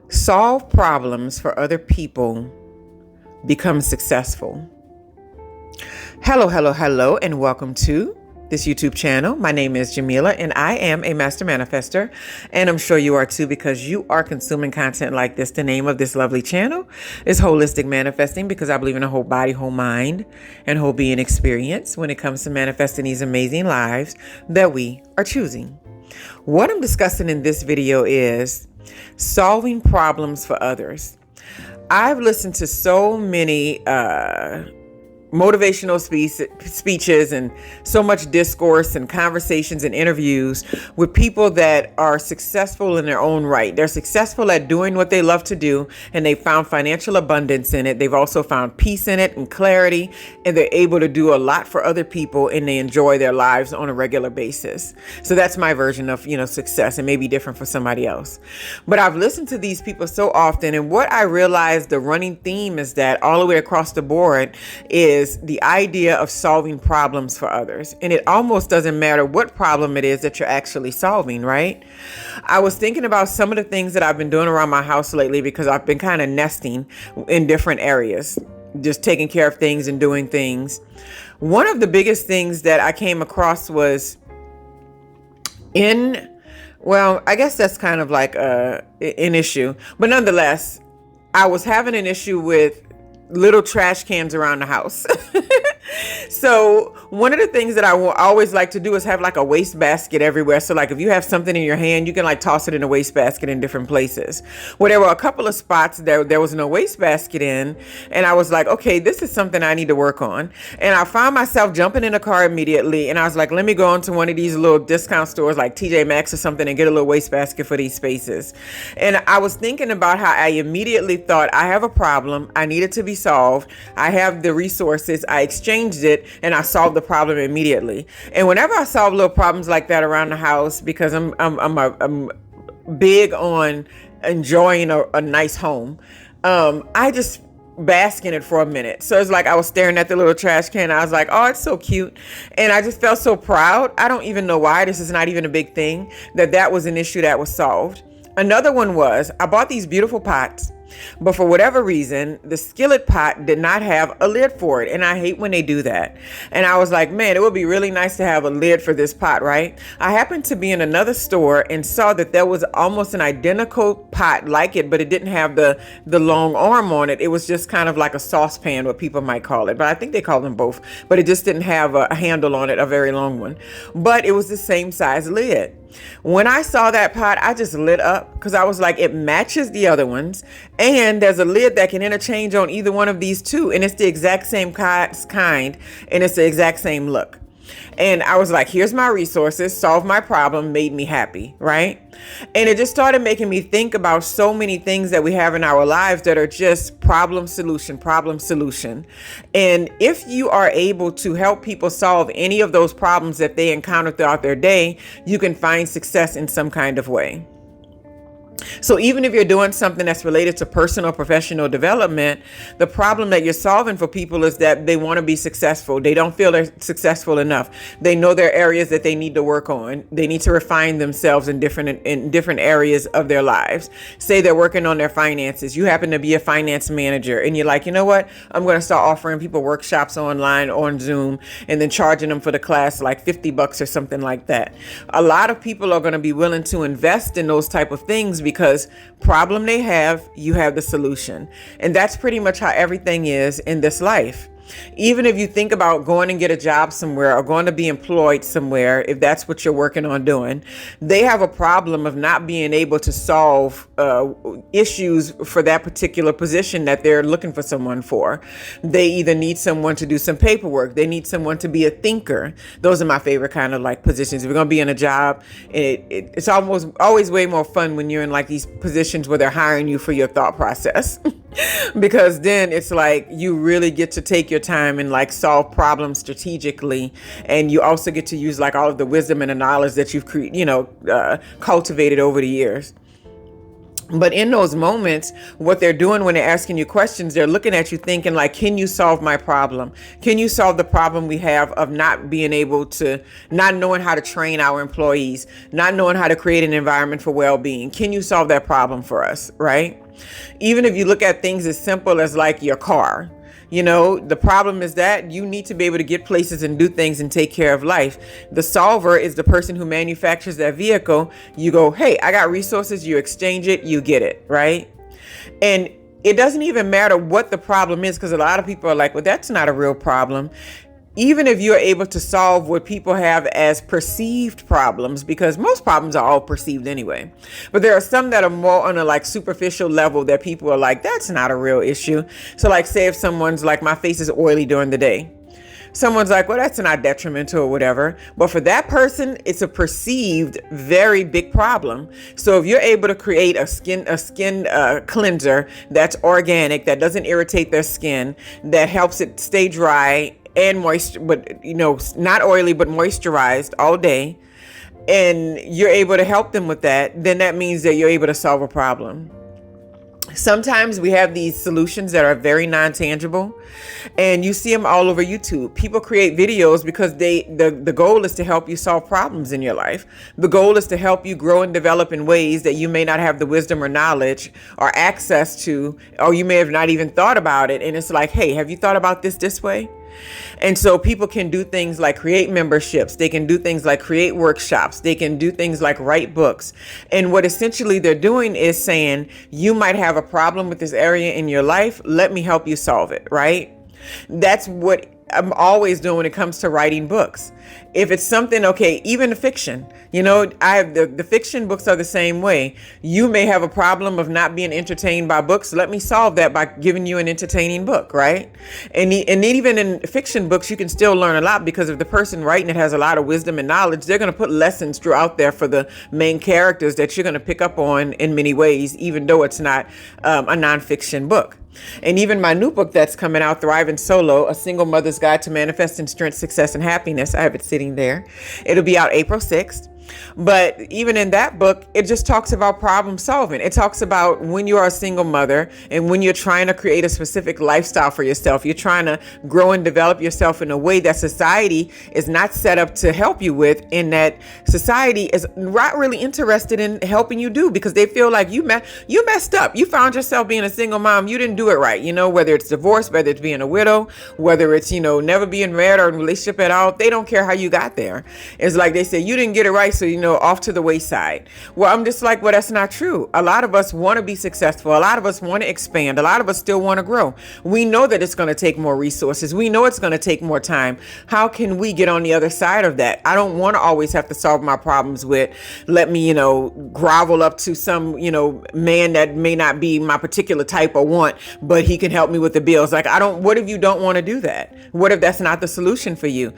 Solve problems for other people, become successful. Hello, and welcome to this YouTube channel. My name is Jameelah, and I am a master manifester, and I'm sure you are too because you are consuming content like this. The name of this lovely channel is Holistic Manifesting because I believe in a whole body, whole mind, and whole being experience when it comes to manifesting these amazing lives that we are choosing. What I'm discussing in this video is solving problems for others. I've listened to so many motivational speeches and so much discourse and conversations and interviews with people that are successful in their own right. They're successful at doing what they love to do, and they found financial abundance in it. They've also found peace in it and clarity, and they're able to do a lot for other people, and they enjoy their lives on a regular basis. So that's my version of, success, and maybe different for somebody else. But I've listened to these people so often, and what I realized the running theme is that all the way across the board is the idea of solving problems for others. And it almost doesn't matter what problem it is that you're actually solving, right? I was thinking about some of the things that I've been doing around my house lately because I've been kind of nesting in different areas, just taking care of things and doing things. One of the biggest things that I came across was I guess that's kind of like an issue, but nonetheless, I was having an issue with little trash cans around the house. So one of the things that I will always like to do is have like a waste basket everywhere. So like if you have something in your hand, you can like toss it in a waste basket in different places. Well, there were a couple of spots there was no waste basket in, and I was like, okay, this is something I need to work on. And I found myself jumping in a car immediately, and I was like, let me go into one of these little discount stores like TJ Maxx or something and get a little waste basket for these spaces. And I was thinking about how I immediately thought, I have a problem, I need it to be solved, I have the resources, I exchanged it, and I solved the problem immediately. And whenever I solve little problems like that around the house, because I'm big on enjoying a nice home, I just bask in it for a minute. So it's like I was staring at the little trash can. I was like, oh, it's so cute. And I just felt so proud. I don't even know why. This is not even a big thing. That was an issue that was solved. Another one was I bought these beautiful pots, but for whatever reason, the skillet pot did not have a lid for it. And I hate when they do that. And I was like, man, it would be really nice to have a lid for this pot, right? I happened to be in another store and saw that there was almost an identical pot like it, but it didn't have the long arm on it. It was just kind of like a saucepan, what people might call it. But I think they call them both. But it just didn't have a handle on it, a very long one. But it was the same size lid. When I saw that pot, I just lit up because I was like, it matches the other ones. And there's a lid that can interchange on either one of these two. And it's the exact same kind. And it's the exact same look. And I was like, here's my resources, solve my problem, made me happy, right? And it just started making me think about so many things that we have in our lives that are just problem, solution. And if you are able to help people solve any of those problems that they encounter throughout their day, you can find success in some kind of way. So even if you're doing something that's related to personal, professional development, the problem that you're solving for people is that they want to be successful. They don't feel they're successful enough. They know there are areas that they need to work on. They need to refine themselves in different areas of their lives. Say they're working on their finances. You happen to be a finance manager and you're like, you know what? I'm going to start offering people workshops online on Zoom and then charging them for the class like $50 or something like that. A lot of people are going to be willing to invest in those type of things because problem they have, you have the solution. And that's pretty much how everything is in this life. Even if you think about going and get a job somewhere or going to be employed somewhere, if that's what you're working on doing, they have a problem of not being able to solve issues for that particular position that they're looking for someone for. They either need someone to do some paperwork. They need someone to be a thinker. Those are my favorite kind of like positions. If you're going to be in a job, it's almost always way more fun when you're in like these positions where they're hiring you for your thought process. Because then it's like you really get to take your time and like solve problems strategically, and you also get to use like all of the wisdom and the knowledge that you've cultivated over the years. But in those moments, what they're doing when they're asking you questions, they're looking at you thinking like, can you solve my problem? Can you solve the problem we have of not being able to, not knowing how to train our employees, not knowing how to create an environment for well-being? Can you solve that problem for us, right? Even if you look at things as simple as like your car. The problem is that you need to be able to get places and do things and take care of life. The solver is the person who manufactures that vehicle. You go, hey, I got resources. You exchange it, you get it, right? And it doesn't even matter what the problem is, because a lot of people are like, well, that's not a real problem. Even if you're able to solve what people have as perceived problems, because most problems are all perceived anyway, but there are some that are more on a like superficial level that people are like, that's not a real issue. So like, say if someone's like, my face is oily during the day. Someone's like, well, that's not detrimental or whatever. But for that person, it's a perceived very big problem. So if you're able to create a skin cleanser that's organic, that doesn't irritate their skin, that helps it stay dry and moist, but not oily, but moisturized all day, and you're able to help them with that, then that means that you're able to solve a problem. Sometimes we have these solutions that are very non-tangible, and you see them all over YouTube. People create videos because the goal is to help you solve problems in your life. The goal is to help you grow and develop in ways that you may not have the wisdom or knowledge or access to, or you may have not even thought about it. And it's like, hey, have you thought about this way? And so people can do things like create memberships. They can do things like create workshops. They can do things like write books. And what essentially they're doing is saying, you might have a problem with this area in your life. Let me help you solve it, right? That's what I'm always doing when it comes to writing books. If it's something, okay, even fiction, I have the fiction books are the same way. You may have a problem of not being entertained by books. Let me solve that by giving you an entertaining book, right? And even in fiction books, you can still learn a lot, because if the person writing it has a lot of wisdom and knowledge, they're going to put lessons throughout there for the main characters that you're going to pick up on in many ways, even though it's not a nonfiction book. And even my new book that's coming out, Thriving Solo, A Single Mother's Guide to Manifesting Strength, Success, and Happiness. I have it sitting there. It'll be out April 6th. But even in that book, it just talks about problem solving. It talks about when you are a single mother and when you're trying to create a specific lifestyle for yourself, you're trying to grow and develop yourself in a way that society is not set up to help you with, in that society is not really interested in helping you do, because they feel like you messed up. You found yourself being a single mom. You didn't do it right. Whether it's divorce, whether it's being a widow, whether it's, never being married or in a relationship at all. They don't care how you got there. It's like they say, you didn't get it right, so off to the wayside. Well, I'm just like, well, that's not true. A lot of us want to be successful. A lot of us want to expand. A lot of us still want to grow. We know that it's going to take more resources. We know it's going to take more time. How can we get on the other side of that? I don't want to always have to solve my problems with, let me, grovel up to some, man that may not be my particular type or want, but he can help me with the bills. Like, what if you don't want to do that? What if that's not the solution for you?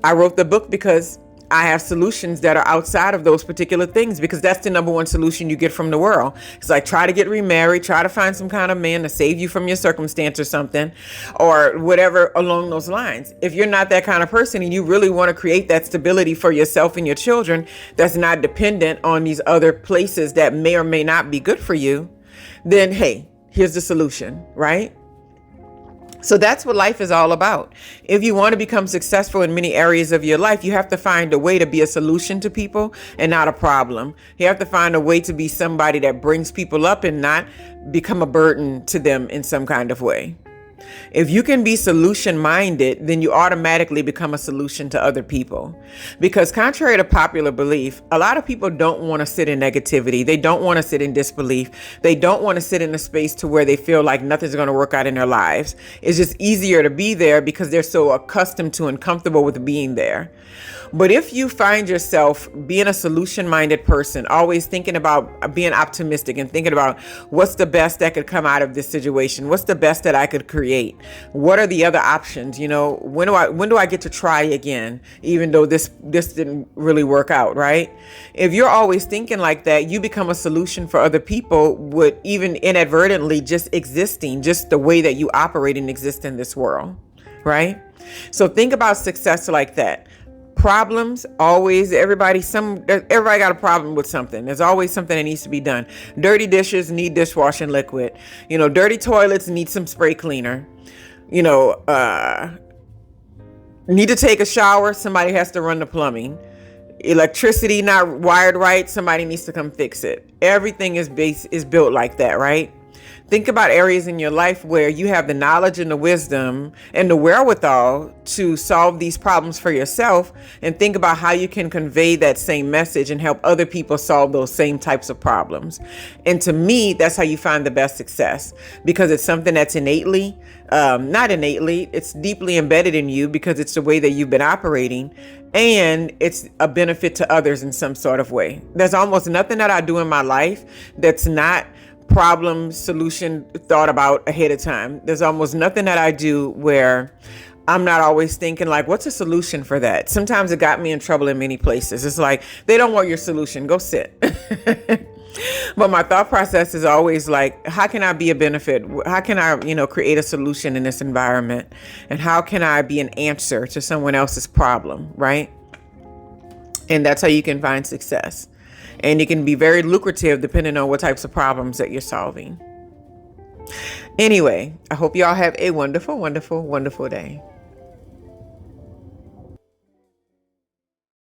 I wrote the book because I have solutions that are outside of those particular things, because that's the number one solution you get from the world. It's like, try to get remarried, try to find some kind of man to save you from your circumstance or something, or whatever along those lines. If you're not that kind of person and you really want to create that stability for yourself and your children that's not dependent on these other places that may or may not be good for you, then hey, here's the solution, right? So that's what life is all about. If you want to become successful in many areas of your life, you have to find a way to be a solution to people and not a problem. You have to find a way to be somebody that brings people up and not become a burden to them in some kind of way. If you can be solution minded, then you automatically become a solution to other people. Because contrary to popular belief, a lot of people don't want to sit in negativity. They don't want to sit in disbelief. They don't want to sit in a space to where they feel like nothing's going to work out in their lives. It's just easier to be there because they're so accustomed to and comfortable with being there. But if you find yourself being a solution-minded person, always thinking about being optimistic and thinking about what's the best that could come out of this situation, what's the best that I could create, what are the other options, when do I get to try again, even though this didn't really work out, right? If you're always thinking like that, you become a solution for other people with even inadvertently just existing, just the way that you operate and exist in this world, right? So think about success like that. Problems always, everybody got a problem with something. There's always something that needs to be done. Dirty dishes need dishwashing liquid. Dirty toilets need some spray cleaner. Need to take a shower, somebody has to run the plumbing. Electricity not wired right, somebody needs to come fix it. Everything is built like that, right? Think about areas in your life where you have the knowledge and the wisdom and the wherewithal to solve these problems for yourself, and think about how you can convey that same message and help other people solve those same types of problems. And to me, that's how you find the best success, because it's something that's not innately, it's deeply embedded in you because it's the way that you've been operating, and it's a benefit to others in some sort of way. There's almost nothing that I do in my life that's not problem solution thought about ahead of time. There's almost nothing that I do where I'm not always thinking like, what's a solution for that? Sometimes it got me in trouble in many places. It's like, they don't want your solution, go sit. But my thought process is always like, how can I be a benefit? How can I, create a solution in this environment? And how can I be an answer to someone else's problem, right? And that's how you can find success. And it can be very lucrative depending on what types of problems that you're solving. Anyway, I hope y'all have a wonderful, wonderful, wonderful day.